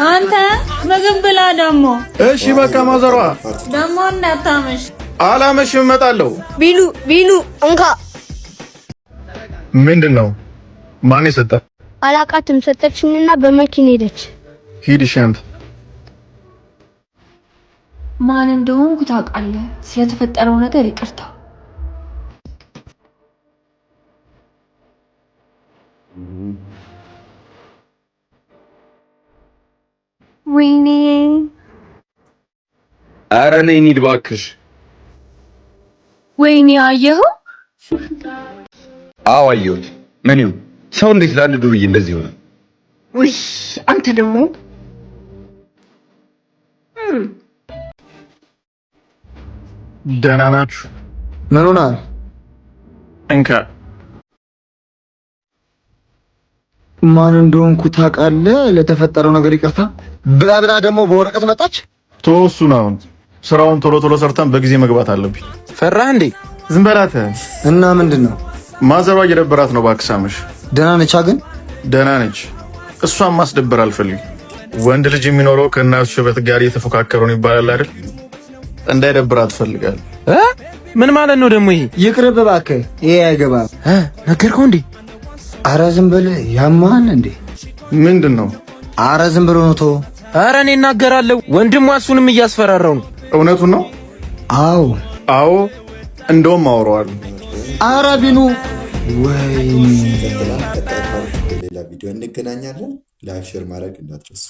አንተ ምግብ ብላ ደሞ። እሺ በቃ ማዘሯ ደሞ እንዳታመሽ። አላመሽም፣ እመጣለሁ። ቢሉ እንካ። ምንድነው? ማን የሰጠ? አላቃትም፣ ሰጠችኝና በመኪና ሄደች። ሂድ እሺ። አንተ ማን እንደሆንኩ ታውቃለህ? ስለተፈጠረው ነገር ይቅርታ። ወይኔ ኧረ ነይ እንሂድ እባክሽ። ወይኔ አየኸው? አዎ አየሁት። ምን ይሁን ሰው እንዴት ለአንድ ዱርዬ እንደዚህ ሆነ? ውይ አንተ ደግሞ ደህና ናችሁ? ምን ሆነሃል? እንካ። ማን እንደሆንኩ ታውቃለህ? ለተፈጠረው ነገር ይቅርታ ብላ ደግሞ በወረቀት መጣች። ተወሱን። አሁን ስራውን ቶሎ ቶሎ ሰርተን በጊዜ መግባት አለብኝ። ፈራህ እንዴ? ዝም በላት። እና ምንድነው? ማዘሯ እየደበራት ነው። እባክህ ሳምሽ። ደህና ነች? ግን ደህና ነች። እሷን ማስደበር አልፈልግም። ወንድ ልጅ የሚኖረው ከእናቱ ሽበት ጋር እየተፎካከሩ ነው ይባላል አይደል? እንዳይደብራት እፈልጋለሁ። ምን ማለት ነው ደግሞ ይሄ? ይቅርብ እባክህ፣ ይሄ አይገባም። ነገርከው እንዴ? አረ ዝም በል። ያማል እንዴ? ምንድነው? አረ ዝም ብሎ ነው። ተው። አረ እኔ እናገራለሁ። ወንድሟ እሱንም እያስፈራራው ነው። እውነቱን ነው? አዎ እንደውም አወራዋለሁ። አረ ቢኑ ወይ ሌላ ቪዲዮ እንገናኛለን። ላይክ ሼር ማድረግ እንዳትረሱ።